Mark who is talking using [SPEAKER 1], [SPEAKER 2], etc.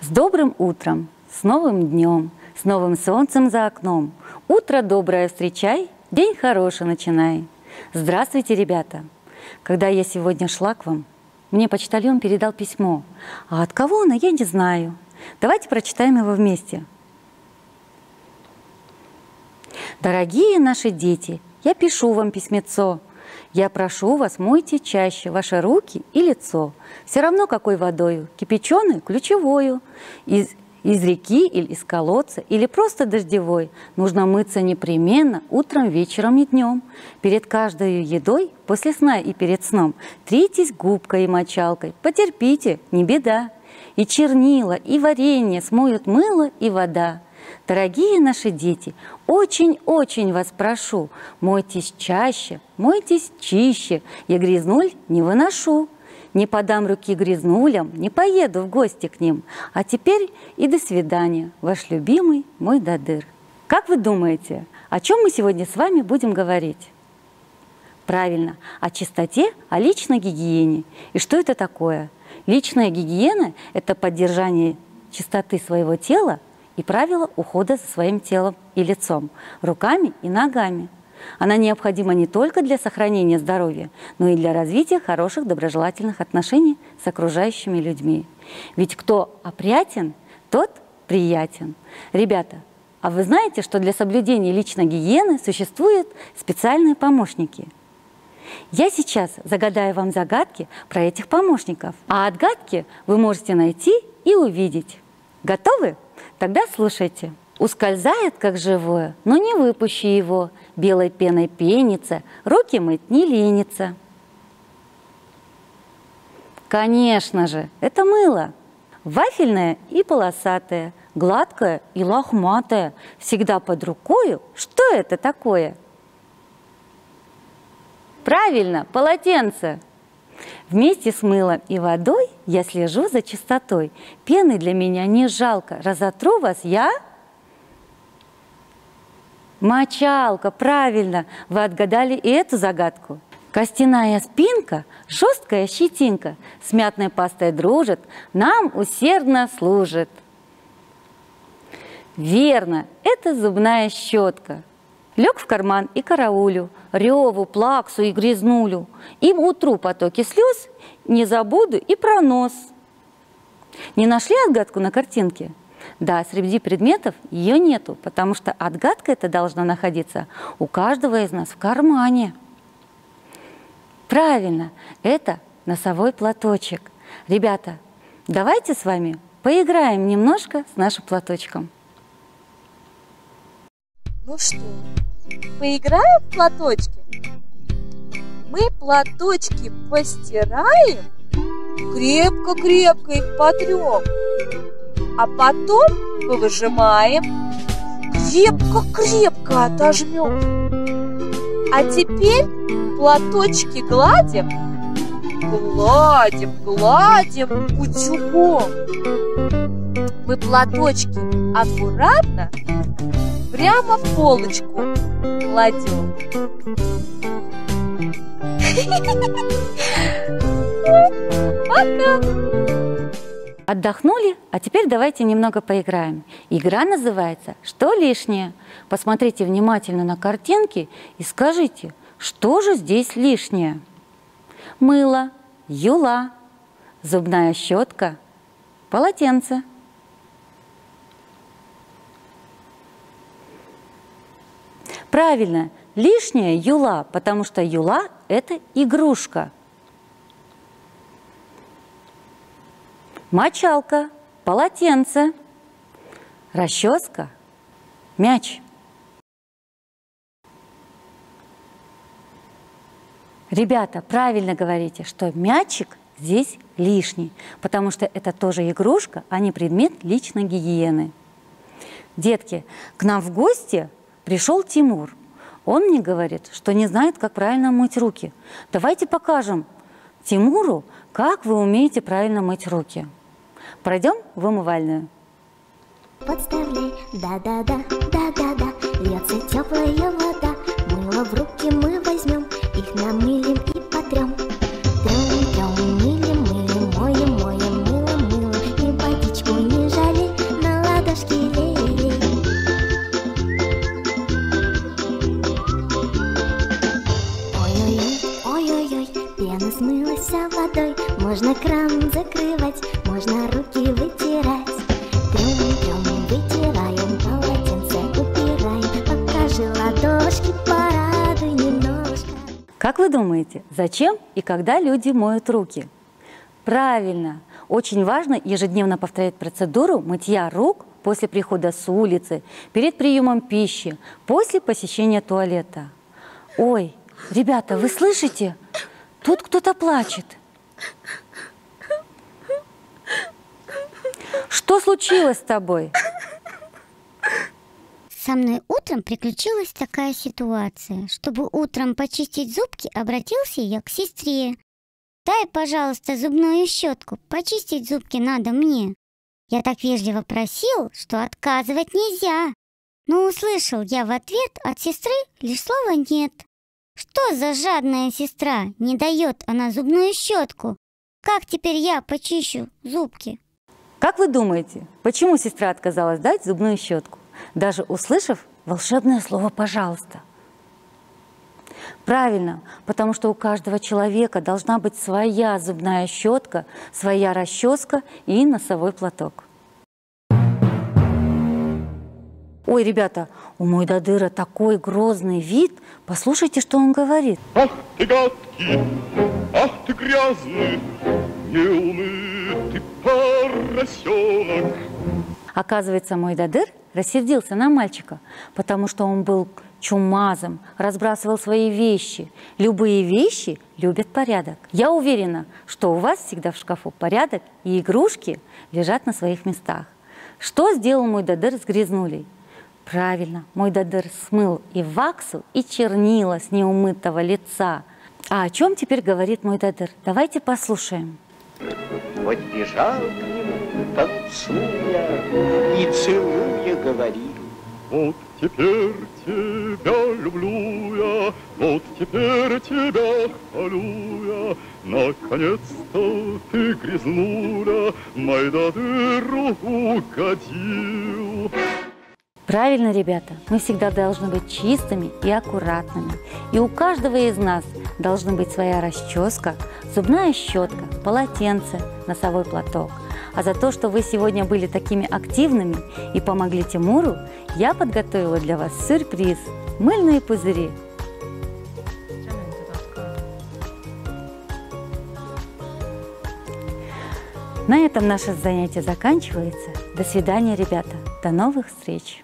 [SPEAKER 1] добрым утром, с новым днем, с новым солнцем за окном. Утро доброе встречай, день хороший начинай. Здравствуйте, ребята! Когда я сегодня шла к вам, мне почтальон передал письмо. А от кого оно, я не знаю. Давайте прочитаем его вместе. Дорогие наши дети, я пишу вам письмецо. Я прошу вас, мойте чаще ваши руки и лицо. Все равно какой водою, кипяченой, ключевою, из реки или из колодца, или просто дождевой. Нужно мыться непременно утром, вечером и днем. Перед каждой едой, после сна и перед сном, тритесь губкой и мочалкой. Потерпите, не беда. И чернила, и варенье смоют мыло и вода. Дорогие наши дети, очень-очень вас прошу, мойтесь чаще, мойтесь чище, я грязнуль не выношу. Не подам руки грязнулям, не поеду в гости к ним. А теперь и до свидания, ваш любимый мой Дадыр. Как вы думаете, о чем мы сегодня с вами будем говорить? Правильно, о чистоте, о личной гигиене. И что это такое? Личная гигиена – это поддержание чистоты своего тела и правила ухода за своим телом и лицом, руками и ногами. Она необходима не только для сохранения здоровья, но и для развития хороших доброжелательных отношений с окружающими людьми. Ведь кто опрятен, тот приятен. Ребята, а вы знаете, что для соблюдения личной гигиены существуют специальные помощники? Я сейчас загадаю вам загадки про этих помощников, а отгадки вы можете найти и увидеть. Готовы? Тогда слушайте. Ускользает, как живое, но не выпущи его, белой пеной пенится, руки мыть не ленится. Конечно же, это мыло. Вафельное и полосатое, гладкое и лохматое, всегда под рукою. Что это такое? Правильно, полотенце. Вместе с мылом и водой я слежу за чистотой. Пены для меня не жалко, разотру вас я... Мочалка, правильно, вы отгадали и эту загадку. Костяная спинка, жесткая щетинка, с мятной пастой дружит, нам усердно служит. Верно, это зубная щетка. Лег в карман и караулю, реву, плаксу и грязнулю. Им утру потоки слез, не забуду и про нос. Не нашли отгадку на картинке? Да, среди предметов ее нету, потому что отгадка эта должна находиться у каждого из нас в кармане. Правильно, это носовой платочек. Ребята, давайте с вами поиграем немножко с нашим платочком.
[SPEAKER 2] Ну что, поиграем в платочки? Мы платочки постираем, крепко-крепко их потрем. А потом повыжимаем, крепко-крепко отожмем. А теперь платочки гладим, гладим утюгом. Мы платочки аккуратно прямо в полочку кладем. Пока!
[SPEAKER 1] Отдохнули? А теперь давайте немного поиграем. Игра называется «Что лишнее?». Посмотрите внимательно на картинки и скажите, что же здесь лишнее? Мыло, юла, зубная щетка, полотенце. Правильно, лишнее юла, потому что юла – это игрушка. Мочалка, полотенце, расческа, мяч. Ребята, правильно говорите, что мячик здесь лишний, потому что это тоже игрушка, а не предмет личной гигиены. Детки, к нам в гости пришел Тимур. Он мне говорит, что не знает, как правильно мыть руки. Давайте покажем Тимуру, как вы умеете правильно мыть руки. Пройдем в умывальную.
[SPEAKER 3] Подставляй, да-да-да, да-да-да, льется теплая вода. Мыло в руки мы возьмем, их намылим и потрем. Трем, трем, мылим, мылим, моем, моем, мыло, мыло, и водичку не жаль. Можно кран закрывать, можно руки вытирать. Трем-трем вытираем, полотенце убираем. Покажи ладошки, порадуй немножко.
[SPEAKER 1] Как вы думаете, зачем и когда люди моют руки? Правильно! Очень важно ежедневно повторять процедуру мытья рук после прихода с улицы, перед приемом пищи, после посещения туалета. Ой, ребята, вы слышите? Тут кто-то плачет. Что случилось с тобой?
[SPEAKER 4] Со мной утром приключилась такая ситуация. Чтобы утром почистить зубки, обратился я к сестре. «Дай, пожалуйста, зубную щетку, почистить зубки надо мне». Я так вежливо просил, что отказывать нельзя. Но услышал я в ответ от сестры лишь слова «нет». Что за жадная сестра? Не дает она зубную щетку. Как теперь я почищу зубки?
[SPEAKER 1] Как вы думаете, почему сестра отказалась дать зубную щетку, даже услышав волшебное слово «пожалуйста»? Правильно, потому что у каждого человека должна быть своя зубная щетка, своя расческа и носовой платок. Ой, ребята, у Мойдодыра такой грозный вид. Послушайте, что он говорит.
[SPEAKER 5] Ах ты гадкий, ах ты грязный, неумытый поросенок.
[SPEAKER 1] Оказывается, Мойдодыр рассердился на мальчика, потому что он был чумазом, разбрасывал свои вещи. Любые вещи любят порядок. Я уверена, что у вас всегда в шкафу порядок, и игрушки лежат на своих местах. Что сделал Мойдодыр с грязнулей? Правильно, Мойдодыр смыл и ваксу, и чернила с неумытого лица. А о чем теперь говорит Мойдодыр? Давайте послушаем.
[SPEAKER 6] Подбежал к нему, танцуя и целуя, говорил:
[SPEAKER 5] Вот теперь тебя люблю я, вот теперь тебя хвалю я. Наконец-то ты, грязнуля, Мойдодыру угодил.
[SPEAKER 1] Правильно, ребята, мы всегда должны быть чистыми и аккуратными. И у каждого из нас должны быть своя расческа, зубная щетка, полотенце, носовой платок. А за то, что вы сегодня были такими активными и помогли Тимуру, я подготовила для вас сюрприз – мыльные пузыри. На этом наше занятие заканчивается. До свидания, ребята. До новых встреч!